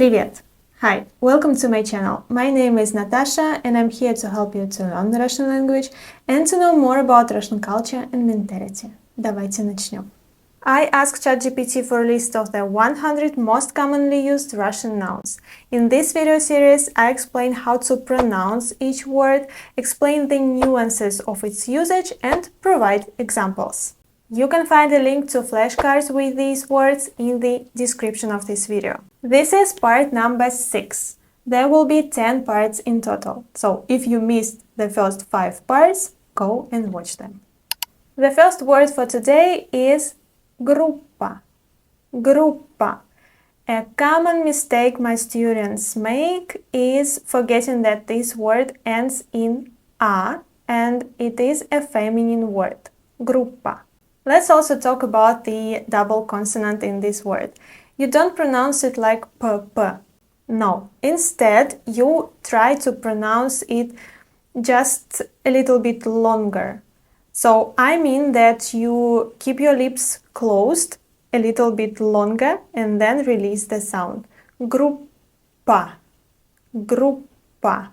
Привет! Hi, welcome to my channel. My name is Natasha and I'm here to help you to learn the Russian language and to know more about Russian culture and mentality. Давайте начнем. I asked ChatGPT for a list of the 100 most commonly used Russian nouns. In this video series, I explain how to pronounce each word, explain the nuances of its usage, and provide examples. You can find a link to flashcards with these words in the description of this video. This is part number 6. There will be 10 parts in total, so if you missed the first 5 parts, go and watch them. The first word for today is Groupa. Groupa. A common mistake my students make is forgetting that this word ends in a and it is a feminine word. Groupa. Let's also talk about the double consonant in this word. You don't pronounce it like p. No. Instead, you try to pronounce it just a little bit longer. So I mean that you keep your lips closed a little bit longer and then release the sound. Groupa. Groupa.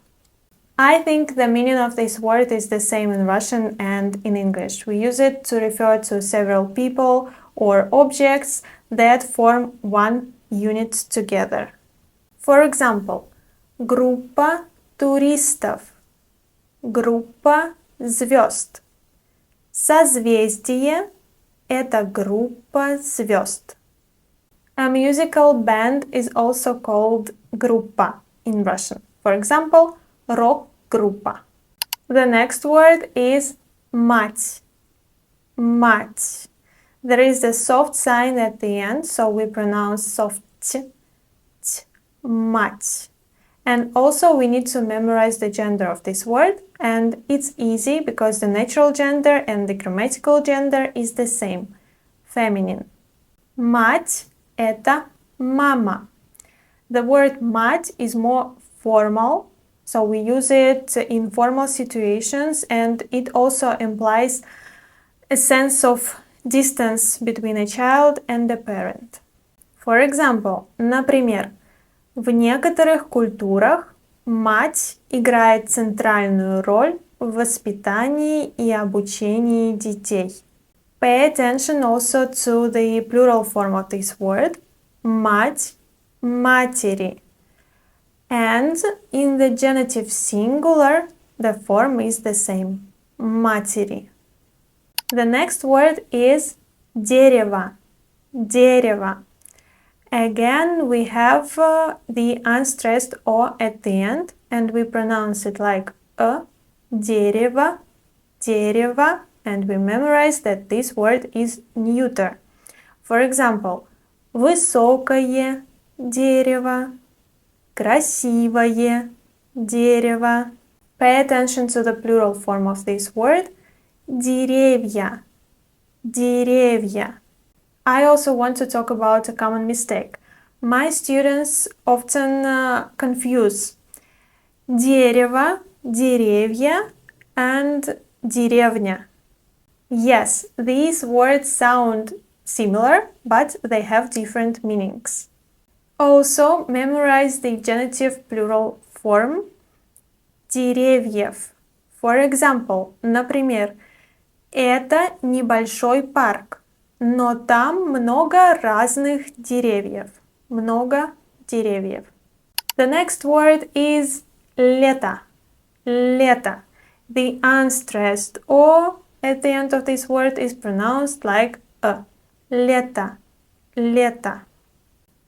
I think the meaning of this word is the same in Russian and in English. We use it to refer to several people or objects that form one unit together. For example, группа туристов, группа звезд. Созвездие – это группа звезд. A musical band is also called группа in Russian. For example, рок-группа. The next word is мать. Мать. There is a soft sign at the end, so we pronounce soft t. Мать. And also we need to memorize the gender of this word, and it's easy because the natural gender and the grammatical gender is the same, feminine. Мать – это мама. The word мать is more formal, so we use it in formal situations, and it also implies a sense of distance between a child and a parent. For example, например, в некоторых культурах мать играет центральную роль в воспитании и обучении детей. Pay attention also to the plural form of this word, мать, матери. And in the genitive singular, the form is the same, матери. The next word is дерево, дерево. Again, we have the unstressed O at the end, and we pronounce it like a, дерево, дерево, and we memorize that this word is neuter. For example, высокое дерево, красивое дерево. Pay attention to the plural form of this word, деревья, деревья. I also want to talk about a common mistake. My students often confuse дерево, деревья, and деревня. Yes, these words sound similar, but they have different meanings. Also, memorize the genitive plural form деревьев. For example, например, это небольшой парк, но там много разных деревьев. Много деревьев. The next word is лето. Лето. The unstressed O at the end of this word is pronounced like a. Лето. Лето.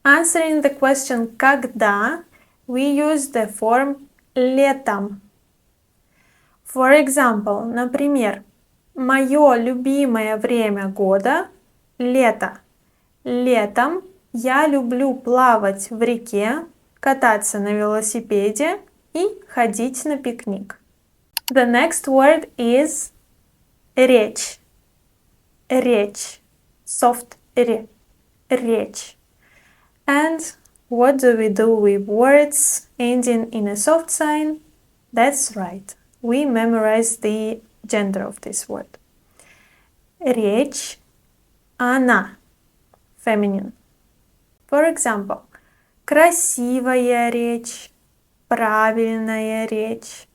Answering the question когда, we use the form летом. For example, например, мое любимое время года – лето. Летом я люблю плавать в реке, кататься на велосипеде и ходить на пикник. The next word is речь. Речь. Soft ре. Речь. And what do we do with words ending in a soft sign? That's right. We memorize the gender of this word. Речь, она, feminine. For example, красивая речь, правильная речь.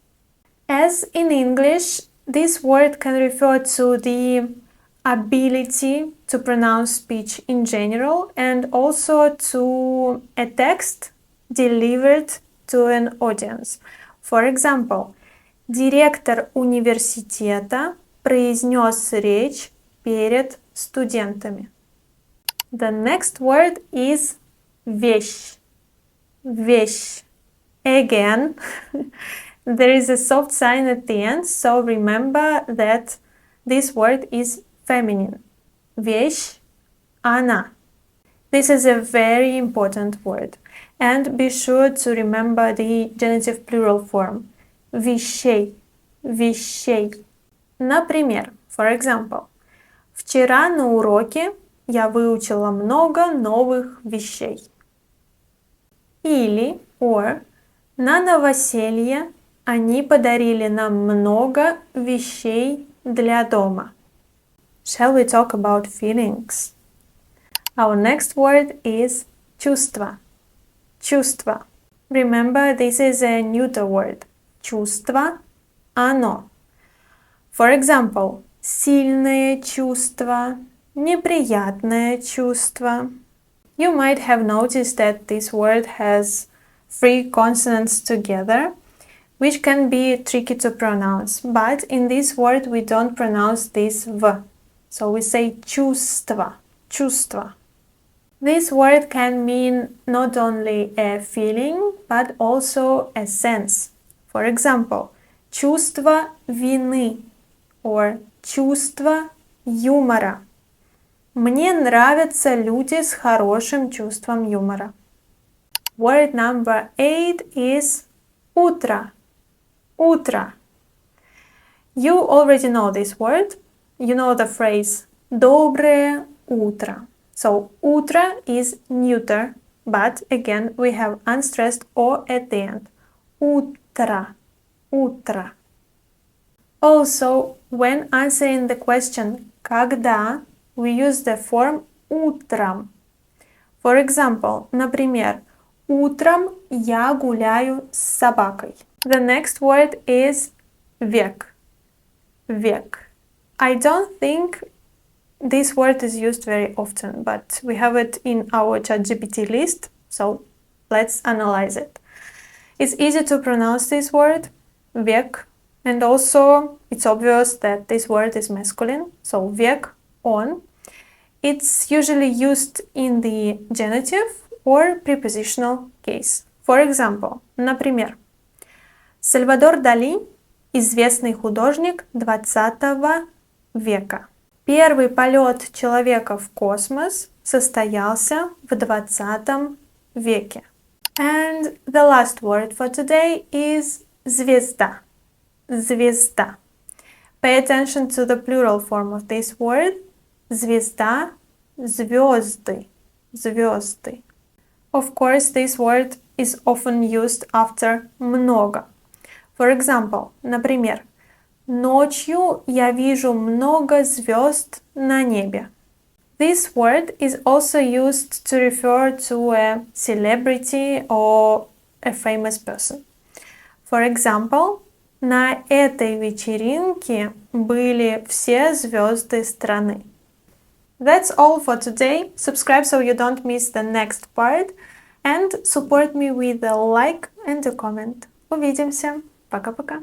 As in English, this word can refer to the ability to pronounce speech in general and also to a text delivered to an audience. For example, директор университета произнес речь перед студентами. The next word is вещь. Вещь. Again, there is a soft sign at the end, so remember that this word is feminine. Вещь, она. This is a very important word. And be sure to remember the genitive plural form. Вещей, вещей. Например, for example, вчера на уроке я выучила много новых вещей. Или, or, на новоселье они подарили нам много вещей для дома. Shall we talk about feelings? Our next word is чувство. Чувство. Remember, this is a neuter word. Чувство, оно. For example, сильное чувство, неприятное чувство. You might have noticed that this word has 3 consonants together, which can be tricky to pronounce. But in this word, we don't pronounce this v. So we say чувство, чувство. This word can mean not only a feeling, but also a sense. For example, чувство вины or чувство юмора. Мне нравятся люди с хорошим чувством юмора. Word number 8 is Utra. Utra. You already know this word. You know the phrase доброе утро. So Utra is neuter, but again we have unstressed O at the end. Utra. Utra. Also, when answering the question когда, we use the form утром. For example, например, утром я гуляю с собакой. The next word is век. Век. I don't think this word is used very often, but we have it in our ChatGPT list, so let's analyze it. It's easy to pronounce this word, век, and also it's obvious that this word is masculine, so век, on. It's usually used in the genitive or prepositional case. For example, например, Сальвадор Дали – известный художник 20 века. Первый полет человека в космос состоялся в 20 веке. And the last word for today is звезда. Звезда. Pay attention to the plural form of this word. Звезда, звезды, звезды. Of course, this word is often used after много. For example, например, ночью я вижу много звезд на небе. This word is also used to refer to a celebrity or a famous person. For example, на этой вечеринке были все звезды страны. That's all for today. Subscribe so you don't miss the next part and support me with a like and a comment. Увидимся. Пока-пока.